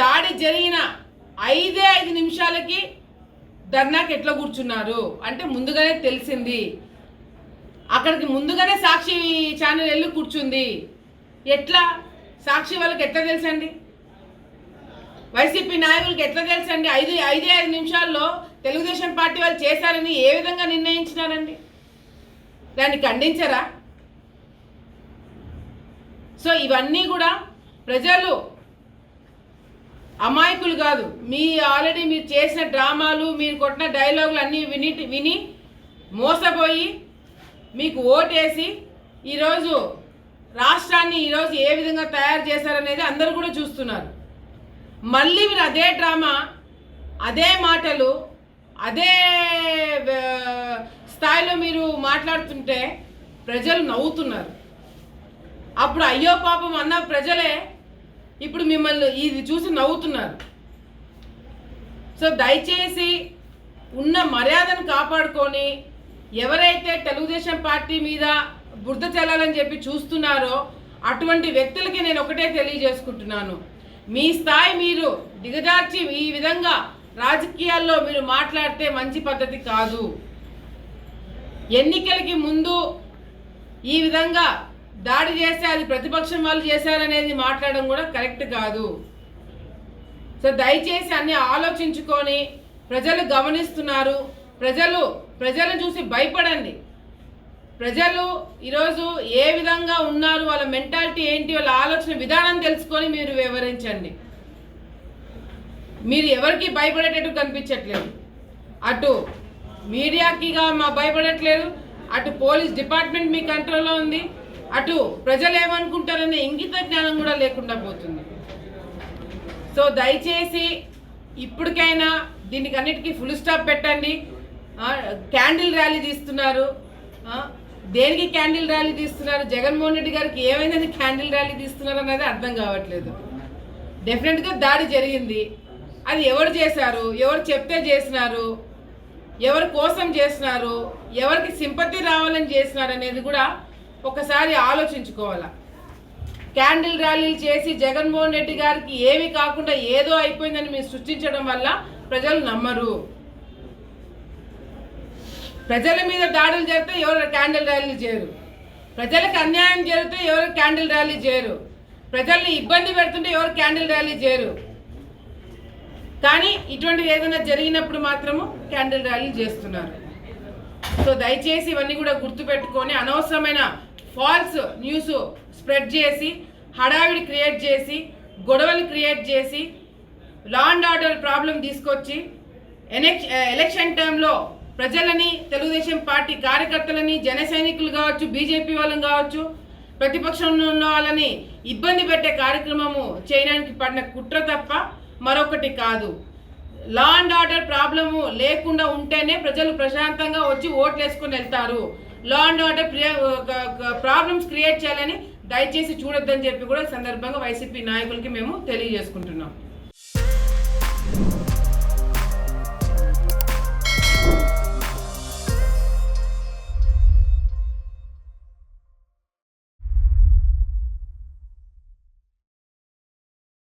దాడి జరిగిన 5 నిమిషాలకి ధర్నాకి ఎట్లా కూర్చున్నారు అంటే ముందుగానే తెలిసింది. అక్కడికి ముందుగానే సాక్షి ఛానల్ వెళ్ళి కూర్చుంది. ఎట్లా సాక్షి వాళ్ళకి ఎట్లా తెలుసండి? వైసీపీ నాయకులకి ఎట్లా తెలుసండి? 5 నిమిషాల్లో తెలుగుదేశం పార్టీ వాళ్ళు చేశారని ఏ విధంగా నిర్ణయించినారండి? దాన్ని ఖండించరా? సో ఇవన్నీ కూడా ప్రజలు అమాయకులు కాదు. ఆల్రెడీ మీరు చేసిన డ్రామాలు, మీరు కొట్టిన డైలాగులు అన్నీ విని మోసపోయి మీకు ఓటేసి ఈరోజు రాష్ట్రాన్ని ఈరోజు ఏ విధంగా తయారు చేశారనేది అందరూ కూడా చూస్తున్నారు. మళ్ళీ మీరు అదే డ్రామా, అదే మాటలు, అదే స్థాయిలో మీరు మాట్లాడుతుంటే ప్రజలు నవ్వుతున్నారు. అప్పుడు అయ్యో పాపం అన్న ప్రజలే ఇప్పుడు మిమ్మల్ని ఇది చూసి నవ్వుతున్నారు. సో దయచేసి ఉన్న మర్యాదను కాపాడుకొని ఎవరైతే తెలుగుదేశం పార్టీ మీద బురద చల్లాలని చెప్పి చూస్తున్నారో అటువంటి వ్యక్తులకి నేను ఒకటే తెలియజేసుకుంటున్నాను. మీ స్థాయి మీరు దిగజార్చి ఈ విధంగా రాజకీయాల్లో మీరు మాట్లాడితే మంచి పద్ధతి కాదు. ఎన్నికలకి ముందు ఈ విధంగా దాడి చేస్తే అది ప్రతిపక్షం వాళ్ళు చేశారనేది మాట్లాడడం కూడా కరెక్ట్ కాదు. సో దయచేసి అన్ని ఆలోచించుకొని ప్రజలు గమనిస్తున్నారు. ప్రజలను చూసి భయపడండి. ప్రజలు ఈరోజు ఏ విధంగా ఉన్నారు, వాళ్ళ మెంటాలిటీ ఏంటి, వాళ్ళ ఆలోచన విధానం తెలుసుకొని మీరు వివరించండి. మీరు ఎవరికి భయపడేటట్టు కనిపించట్లేదు. అటు మీడియాకిగా భయపడట్లేదు, అటు పోలీస్ డిపార్ట్మెంట్ మీ కంట్రోల్లో ఉంది, అటు ప్రజలు ఏమనుకుంటారనే ఇంగిత జ్ఞానం కూడా లేకుండా పోతుంది. సో దయచేసి ఇప్పటికైనా దీనికి అన్నిటికీ ఫుల్ స్టాప్ పెట్టండి. క్యాండిల్ ర్యాలీ తీస్తున్నారు. దేనికి క్యాండిల్ ర్యాలీ తీస్తున్నారు? జగన్మోహన్ రెడ్డి గారికి ఏమైందని క్యాండిల్ ర్యాలీ తీస్తున్నారు అనేది అర్థం కావట్లేదు. డెఫినెట్గా దాడి జరిగింది. అది ఎవరు చేశారు, ఎవరు చెప్తే చేసినారు, ఎవరి కోసం చేసినారు, ఎవరికి సింపతి రావాలని చేసినారు అనేది కూడా ఒకసారి ఆలోచించుకోవాలా. క్యాండిల్ ర్యాలీలు చేసి జగన్మోహన్ రెడ్డి గారికి ఏమీ కాకుండా ఏదో అయిపోయిందని మీరు సృష్టించడం వల్ల ప్రజలు నమ్మరు. ప్రజల మీద దాడులు జరిగితే ఎవరు క్యాండిల్ ర్యాలీలు చేయరు. ప్రజలకు అన్యాయం జరిగితే ఎవరు క్యాండిల్ ర్యాలీ చేయరు. ప్రజల్ని ఇబ్బంది పెడుతుంటే ఎవరు క్యాండిల్ ర్యాలీ చేయరు. కానీ ఇటువంటిది ఏదైనా జరిగినప్పుడు మాత్రము క్యాండిల్ ర్యాలీ చేస్తున్నారు. సో దయచేసి ఇవన్నీ కూడా గుర్తుపెట్టుకొని అనవసరమైన ఫాల్స్ న్యూస్ స్ప్రెడ్ చేసి హడావిడి క్రియేట్ చేసి గొడవలు క్రియేట్ చేసి లా అండ్ ఆర్డర్ ప్రాబ్లం తీసుకొచ్చి ఎలక్షన్ టైంలో ప్రజలని, తెలుగుదేశం పార్టీ కార్యకర్తలని, జన సైనికులు కావచ్చు, బీజేపీ వాళ్ళని కావచ్చు, ప్రతిపక్షంలో ఉన్న వాళ్ళని ఇబ్బంది పెట్టే కార్యక్రమము చేయడానికి పడిన కుట్ర తప్ప మరొకటి కాదు. లా అండ్ ఆర్డర్ ప్రాబ్లము లేకుండా ఉంటేనే ప్రజలు ప్రశాంతంగా వచ్చి ఓట్లు వేసుకొని వెళ్తారు. Law and order problems create చేయాలని దయచేసి చూడొద్దని చెప్పి కూడా సందర్భంగా వైసీపీ నాయకులకి మేము తెలియజేసుకుంటున్నాం.